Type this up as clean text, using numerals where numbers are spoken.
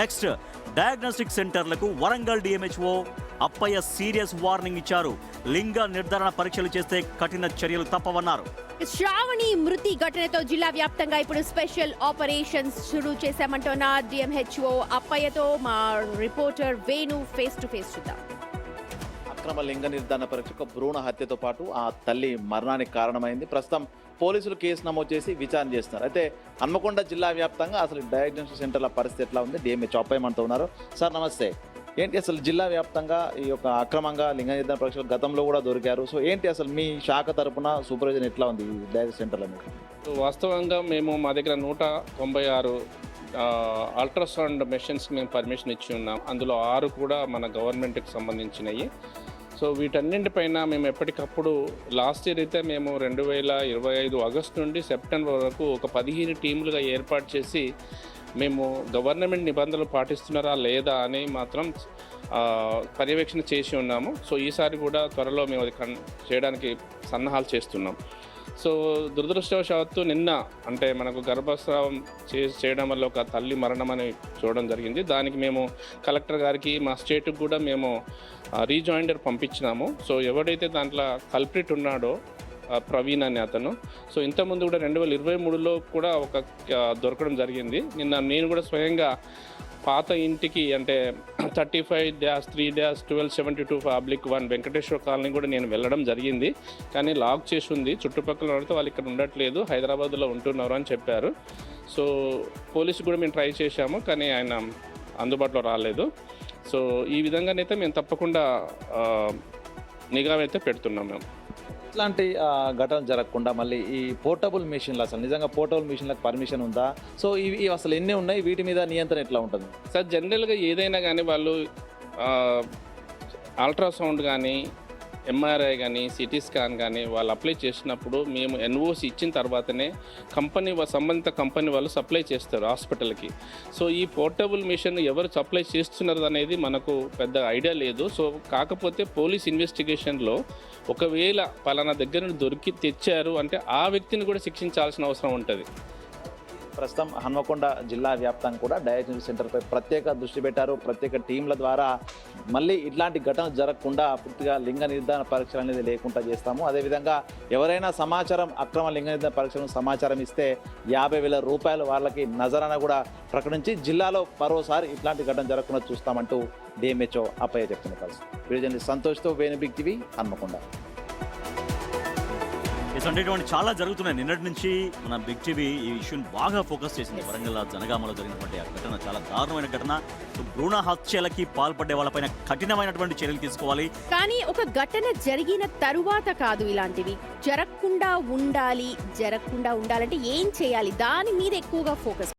Next diagnostic సెంటర్లకు Warangal DMHO Appayya serious warning ఇచ్చారు. లింగ నిర్ధారణ పరీక్షలు చేస్తే కఠిన చర్యలు తప్పవన్నారు. శ్రావణి మృతి ఘటనతో జిల్లా వ్యాప్తంగా ఇప్పుడు స్పెషల్ ఆపరేషన్స్ షురూ చేశామంటున్న డిఎంహెచ్ఓ అప్పయ్యతో మా reporter Venu face to face చూద్దాం. అక్రమ లింగ నిర్ధారణ పరీక్షకు భ్రూణ హత్యతో పాటు ఆ తల్లి మరణానికి కారణమైంది. ప్రస్తుతం పోలీసులు కేసు నమోదు చేసి విచారణ చేస్తున్నారు. అయితే హన్మకొండ జిల్లా వ్యాప్తంగా అసలు డయాగ్నోస్టిక్ సెంటర్ల పరిస్థితి ఎట్లా ఉంది? డిఎంహెచ్ అప్పయ్యమంటూ ఉన్నారు. సార్ నమస్తే. ఏంటి అసలు జిల్లా వ్యాప్తంగా ఈ యొక్క అక్రమంగా లింగ నిర్ధారణ పరీక్షలు గతంలో కూడా దొరికారు. సో ఏంటి అసలు మీ శాఖ తరపున సూపర్విజన్ ఎట్లా ఉంది ఈ డయాగ్నోస్టిక్ సెంటర్ల మీద? వాస్తవంగా మా దగ్గర 196 అల్ట్రాసౌండ్ మెషిన్స్ మేము పర్మిషన్ ఇచ్చి ఉన్నాం. అందులో 6 కూడా మన గవర్నమెంట్కి సంబంధించినవి. సో వీటన్నింటిపైన మేము ఎప్పటికప్పుడు లాస్ట్ ఇయర్ అయితే మేము 2025 ఆగస్టు నుండి సెప్టెంబర్ వరకు ఒక 15 టీములుగా ఏర్పాటు చేసి మేము గవర్నమెంట్ నిబంధనలు పాటిస్తున్నారా లేదా అని మాత్రం పర్యవేక్షణ చేసి ఉన్నాము. సో ఈసారి కూడా త్వరలో మేము అది చేయడానికి సన్నాహాలు చేస్తున్నాం. సో దురదృష్టవశాత్తు నిన్న అంటే మనకు గర్భస్రావం చేయడం వల్ల ఒక తల్లి మరణం అని చూడడం జరిగింది. దానికి మేము కలెక్టర్ గారికి మా స్టేట్కి కూడా మేము రీజాయిండర్ పంపించినాము. సో ఎవడైతే దాంట్లో కల్ప్రిట్ ఉన్నాడో ప్రవీణ్ అనే అతను, సో ఇంతకుముందు కూడా 2023లో కూడా ఒక దొరకడం జరిగింది. నిన్న నేను కూడా స్వయంగా పాత ఇంటికి అంటే 35-3-1272/1 వెంకటేశ్వర కాలనీ కూడా నేను వెళ్ళడం జరిగింది. కానీ లాక్ చేసి ఉంది. చుట్టుపక్కల వాడితే వాళ్ళు ఇక్కడ ఉండట్లేదు, హైదరాబాద్లో ఉంటున్నారు అని చెప్పారు. సో పోలీసు కూడా మేము ట్రై చేశాము, కానీ ఆయన అందుబాటులో రాలేదు. సో ఈ విధంగానైతే మేము తప్పకుండా నిఘా అయితే పెడుతున్నాం. మేము ఇట్లాంటి ఘటనలు జరగకుండా మళ్ళీ ఈ పోర్టబుల్ మిషన్లు అసలు నిజంగా పోర్టబుల్ మిషన్లకు పర్మిషన్ ఉందా? సో ఇవి అసలు ఎన్ని ఉన్నాయి? వీటి మీద నియంత్రణ ఎట్లా ఉంటుంది సార్? జనరల్గా ఏదైనా కానీ వాళ్ళు అల్ట్రాసౌండ్ కానీ ఎంఆర్ఐ కానీ సిటీ స్కాన్ కానీ వాళ్ళు అప్లై చేసినప్పుడు మేము ఎన్ఓసి ఇచ్చిన తర్వాతనే సంబంధిత కంపెనీ వాళ్ళు సప్లై చేస్తారు హాస్పిటల్కి. సో ఈ పోర్టబుల్ మిషన్ ఎవరు సప్లై చేస్తున్నారు అనేది మనకు పెద్ద ఐడియా లేదు. సో కాకపోతే పోలీస్ ఇన్వెస్టిగేషన్లో ఒకవేళ పలానా దగ్గర నుండి తెచ్చారు అంటే ఆ వ్యక్తిని కూడా శిక్షించాల్సిన అవసరం ఉంటుంది. ప్రస్తుతం హన్మకొండ జిల్లా వ్యాప్తంగా కూడా డయాగ్నోస్టిక్ సెంటర్పై ప్రత్యేక దృష్టి పెట్టారు. ప్రత్యేక టీంల ద్వారా మళ్ళీ ఇట్లాంటి ఘటనలు జరగకుండా పూర్తిగా లింగ నిర్ధారణ పరీక్షలు అనేది లేకుండా చేస్తాము. అదేవిధంగా ఎవరైనా సమాచారం అక్రమ లింగ నిర్ధారణ పరీక్షలకు సమాచారం ఇస్తే 50,000 రూపాయలు వాళ్ళకి నజరాన కూడా ప్రకటించి జిల్లాలో మరోసారి ఇట్లాంటి ఘటన జరగకుండా చూస్తామంటూ డిఎంహెచ్ఓ అప్పయ్య చెప్తున్న పరిస్థితి. సంతోష్తో వేణు బిగ్ టీవీ హన్మకొండ. ఇటువంటి చాలా జరుగుతున్నాయి. నిన్నటి నుంచి మన బిగ్ టీవీ ఈ ఇష్యూని బాగా ఫోకస్ చేసింది. వరంగల్ జనగామలో జరిగినటువంటి ఆ ఘటన చాలా దారుణమైన ఘటన. భ్రూణ హత్యలకి పాల్పడే వాళ్ళపైన కఠినమైనటువంటి చర్యలు తీసుకోవాలి. కానీ ఒక ఘటన జరిగిన తరువాత కాదు, ఇలాంటివి జరగకుండా ఉండాలంటే ఏం చేయాలి, దాని మీద ఎక్కువగా ఫోకస్